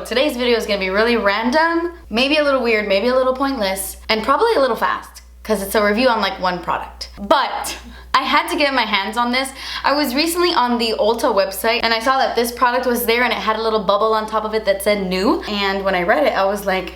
So today's video is gonna be really random, maybe a little weird, maybe a little pointless, and probably a little fast, because it's a review on like one product. But I had to get my hands on this. I was recently on the Ulta website and I saw that this product was there and it had a little bubble on top of it that said new. And when I read it, I was like,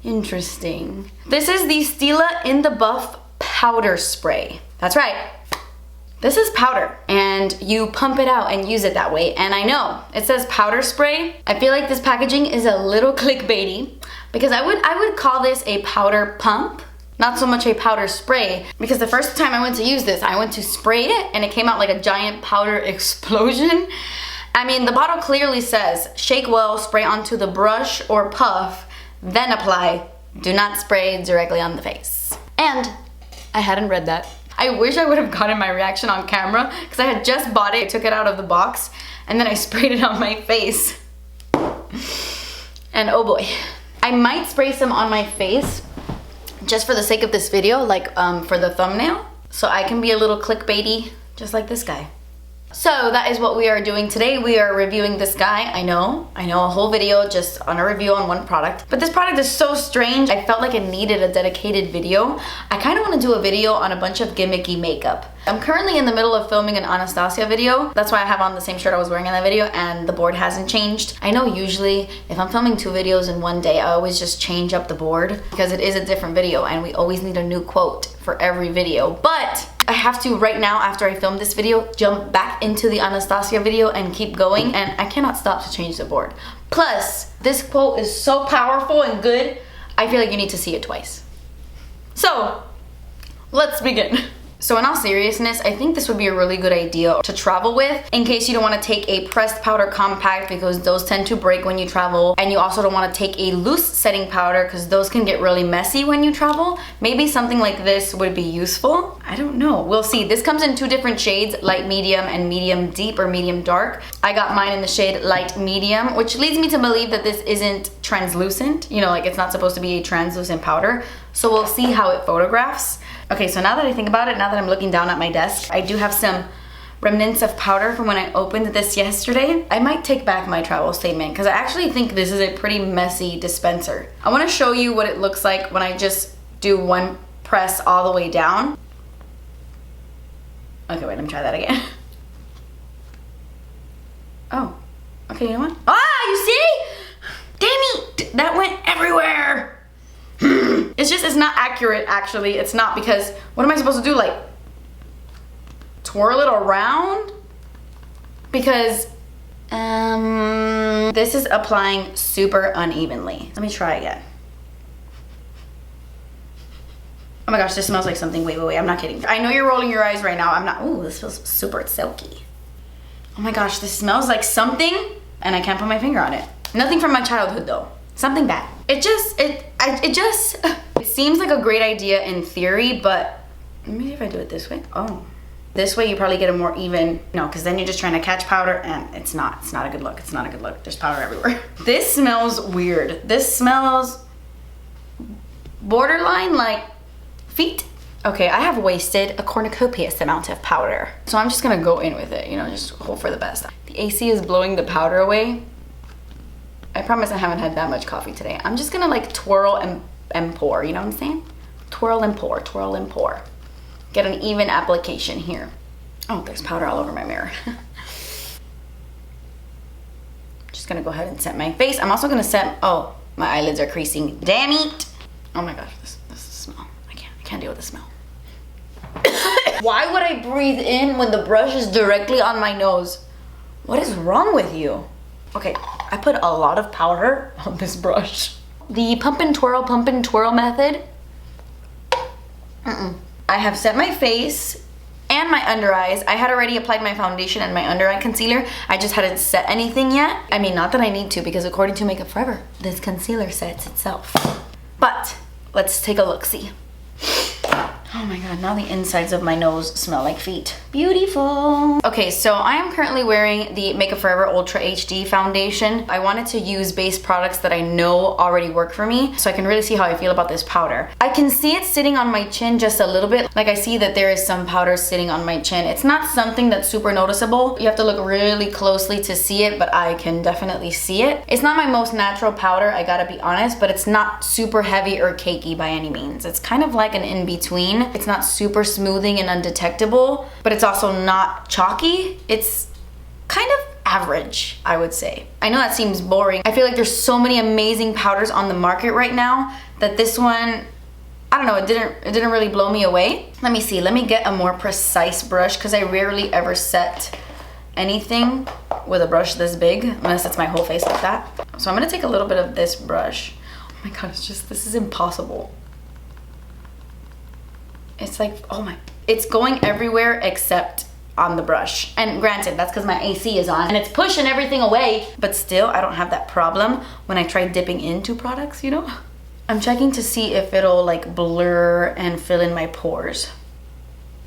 interesting. This is the Stila In The Buff powder spray. That's right. This is powder and you pump it out and use it that way. And I know it says powder spray. I feel like this packaging is a little clickbaity because I would call this a powder pump, not so much a powder spray, because the first time I went to use this, I went to spray it and it came out like a giant powder explosion. I mean, the bottle clearly says shake well, spray onto the brush or puff, then apply. Do not spray directly on the face. And I hadn't read that. I wish I would have gotten my reaction on camera because I had just bought it, I took it out of the box, and then I sprayed it on my face. And oh boy. I might spray some on my face just for the sake of this video, like for the thumbnail, so I can be a little clickbaity just like this guy. So that is what we are doing today. We are reviewing this guy. I know, a whole video just on a review on one product. But this product is so strange, I felt like it needed a dedicated video. I kind of want to do a video on a bunch of gimmicky makeup. I'm currently in the middle of filming an Anastasia video. That's why I have on the same shirt I was wearing in that video, and the board hasn't changed. I know usually if I'm filming 2 videos in one day, I always just change up the board because it is a different video and we always need a new quote for every video. But I have to right now, after I film this video, jump back into the Anastasia video and keep going, and I cannot stop to change the board. Plus, this quote is so powerful and good, I feel like you need to see it twice. So, let's begin. So in all seriousness, I think this would be a really good idea to travel with in case you don't want to take a pressed powder compact because those tend to break when you travel, and you also don't want to take a loose setting powder because those can get really messy when you travel. Maybe something like this would be useful. I don't know. We'll see. This comes in 2 different shades, light medium and medium deep or medium dark. I got mine in the shade light medium, which leads me to believe that this isn't translucent. You know, like it's not supposed to be a translucent powder. So we'll see how it photographs. Okay, so now that I think about it, now that I'm looking down at my desk, I do have some remnants of powder from when I opened this yesterday. I might take back my travel statement because I actually think this is a pretty messy dispenser. I want to show you what it looks like when I just do one press all the way down. Okay, wait, let me try that again. Oh, okay, you know what? Ah, you see? Damn it, that went everywhere. It's not accurate actually. It's not, because what am I supposed to do, like twirl it around? Because this is applying super unevenly. Let me try again. Oh my gosh, this smells like something. Wait, I'm not kidding. I know you're rolling your eyes right now. I'm not. Ooh, this feels super silky. Oh my gosh, this smells like something and I can't put my finger on it. Nothing from my childhood though. Something bad. It seems like a great idea in theory, but let me see if I do it this way. Oh, this way you probably get a more even, no, because then you're just trying to catch powder and it's not a good look. It's not a good look. There's powder everywhere. This smells weird. This smells borderline like feet. Okay, I have wasted a cornucopious amount of powder. So I'm just gonna go in with it, you know, just hope for the best. The AC is blowing the powder away. I promise I haven't had that much coffee today. I'm just gonna like twirl and pour, you know what I'm saying? Twirl and pour, twirl and pour. Get an even application here. Oh, there's powder all over my mirror. Just gonna go ahead and set my face. I'm also gonna set, oh, my eyelids are creasing. Damn it! Oh my gosh, this is the smell. I can't deal with the smell. Why would I breathe in when the brush is directly on my nose? What is wrong with you? Okay, I put a lot of powder on this brush. The pump and twirl method. I have set my face and my under eyes. I had already applied my foundation and my under eye concealer. I just hadn't set anything yet. I mean, not that I need to, because according to Makeup Forever, this concealer sets itself. But let's take a look-see. Oh my god, now the insides of my nose smell like feet. Beautiful. Okay, so I am currently wearing the Makeup Forever Ultra HD foundation. I wanted to use base products that I know already work for me, so I can really see how I feel about this powder. I can see it sitting on my chin just a little bit. Like I see that there is some powder sitting on my chin. It's not something that's super noticeable. You have to look really closely to see it, but I can definitely see it. It's not my most natural powder, I gotta be honest, but it's not super heavy or cakey by any means. It's kind of like an in-between. It's not super smoothing and undetectable, but it's also not chalky. It's kind of average, I would say. I know that seems boring. I feel like there's so many amazing powders on the market right now that this one, I don't know, it didn't really blow me away. Let me see, let me get a more precise brush because I rarely ever set anything with a brush this big, unless it's my whole face like that. So I'm gonna take a little bit of this brush. Oh my god, this is impossible. It's like, oh my, it's going everywhere except on the brush. And granted, that's because my AC is on and it's pushing everything away, but still, I don't have that problem when I try dipping into products, you know? I'm checking to see if it'll like blur and fill in my pores.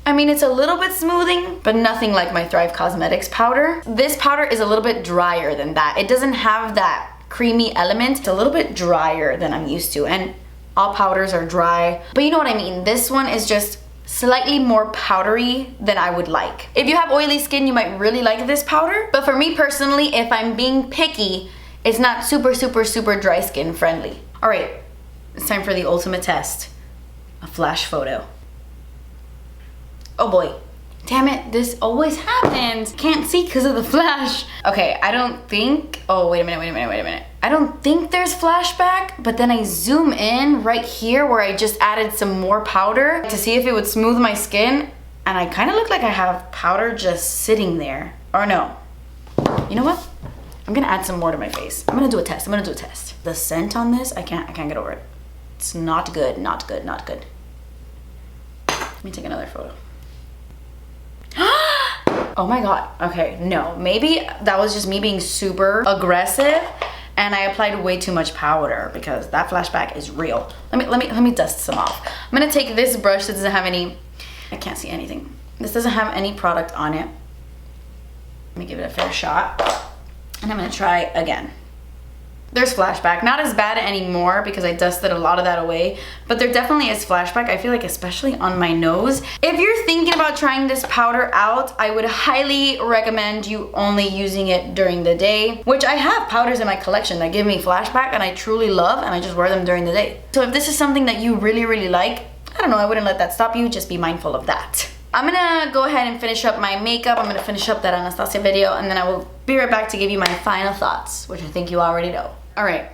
I mean, it's a little bit smoothing, but nothing like my Thrive Causemetics powder. This powder is a little bit drier than that. It doesn't have that creamy element. It's a little bit drier than I'm used to, and all powders are dry, but you know what I mean. This one is just slightly more powdery than I would like. If you have oily skin, you might really like this powder, but for me personally, if I'm being picky, it's not super dry skin friendly. All right, it's time for the ultimate test, a flash photo. Oh boy. Damn it, this always happens. Can't see because of the flash. Okay, I don't think, oh, wait a minute. I don't think there's flashback, but then I zoom in right here where I just added some more powder to see if it would smooth my skin, and I kind of look like I have powder just sitting there. Or no, you know what? I'm gonna add some more to my face. I'm gonna do a test, The scent on this, I can't get over it. It's not good. Let me take another photo. Oh my god. Okay, no, maybe that was just me being super aggressive and I applied way too much powder because that flashback is real. Let me dust some off. I'm gonna take this brush that doesn't have any, I can't see anything. This doesn't have any product on it. Let me give it a fair shot. And I'm gonna try again. There's flashback, not as bad anymore because I dusted a lot of that away, but there definitely is flashback. I feel like especially on my nose. If you're thinking about trying this powder out, I would highly recommend you only using it during the day, which I have powders in my collection that give me flashback and I truly love, and I just wear them during the day. So if this is something that you really like, I don't know, I wouldn't let that stop you, just be mindful of that. I'm gonna go ahead and finish up my makeup. I'm gonna finish up that Anastasia video and then I will be right back to give you my final thoughts, which I think you already know. All right.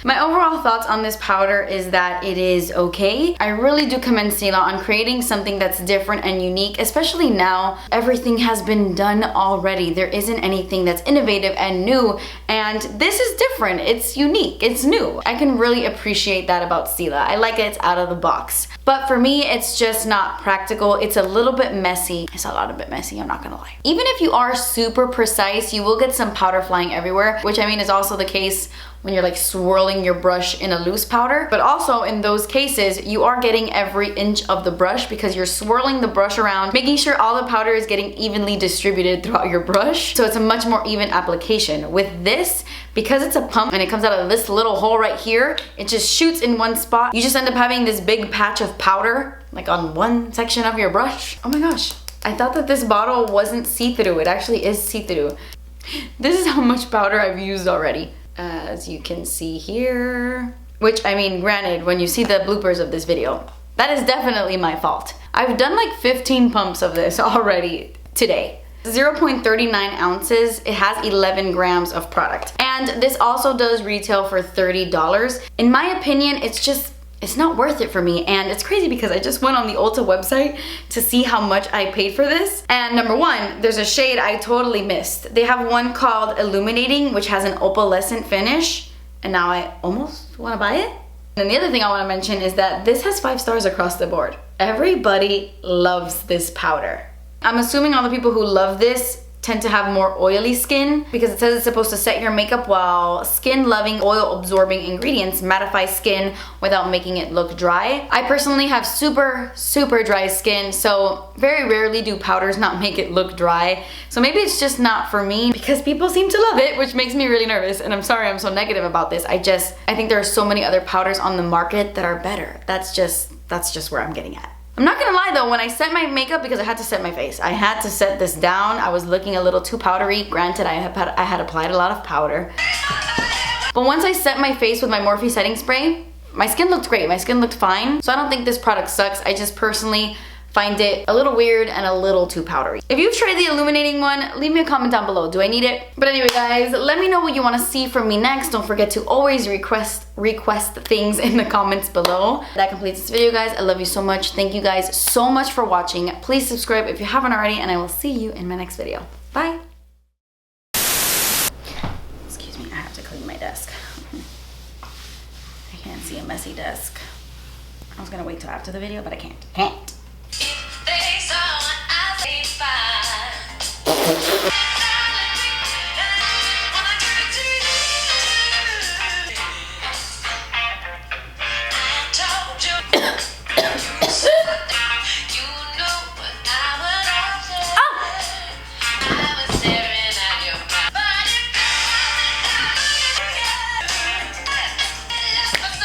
My overall thoughts on this powder is that it is okay. I really do commend Stila on creating something that's different and unique, especially now. Everything has been done already. There isn't anything that's innovative and new, and this is different. It's unique. It's new. I can really appreciate that about Stila. I like it. It's out of the box. But for me, it's just not practical. It's a little bit messy. It's a lot of bit messy, I'm not gonna lie. Even if you are super precise, you will get some powder flying everywhere, which I mean is also the case when you're like swirling your brush in a loose powder. But also in those cases, you are getting every inch of the brush because you're swirling the brush around, making sure all the powder is getting evenly distributed throughout your brush. So it's a much more even application. With this, because it's a pump and it comes out of this little hole right here, it just shoots in one spot. You just end up having this big patch of powder like on one section of your brush. Oh my gosh. I thought that this bottle wasn't see-through. It actually is see-through. This is how much powder I've used already. As you can see here, which I mean, granted, when you see the bloopers of this video, that is definitely my fault. I've done like 15 pumps of this already today. 0.39 ounces, it has 11 grams of product. And this also does retail for $30. In my opinion, it's not worth it for me, and it's crazy because I just went on the Ulta website to see how much I paid for this. And number one, there's a shade I totally missed. They have one called Illuminating, which has an opalescent finish, and now I almost want to buy it. And the other thing I want to mention is that this has 5 stars across the board. Everybody loves this powder. I'm assuming all the people who love this tend to have more oily skin because it says it's supposed to set your makeup while skin-loving, oil-absorbing ingredients mattify skin without making it look dry. I personally have super dry skin, so very rarely do powders not make it look dry. So maybe it's just not for me because people seem to love it, which makes me really nervous. And I'm sorry I'm so negative about this. I think there are so many other powders on the market that are better. That's just where I'm getting at. I'm not gonna lie though, when I set my makeup, because I had to set my face, I had to set this down. I was looking a little too powdery. Granted, I had applied a lot of powder. But once I set my face with my Morphe setting spray, my skin looked great. My skin looked fine. So I don't think this product sucks. I just personally find it a little weird and a little too powdery. If you've tried the illuminating one, leave me a comment down below. Do I need it? But anyway, guys, let me know what you want to see from me next. Don't forget to always request things in the comments below. That completes this video, guys. I love you so much. Thank you guys so much for watching. Please subscribe if you haven't already, and I will see you in my next video. Bye. Excuse me, I have to clean my desk. I can't see a messy desk. I was gonna wait till after the video, but I can't.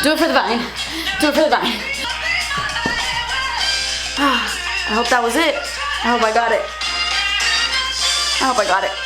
Do it for the vine. Do it for the vine. I hope that was it. I hope I got it. I hope I got it.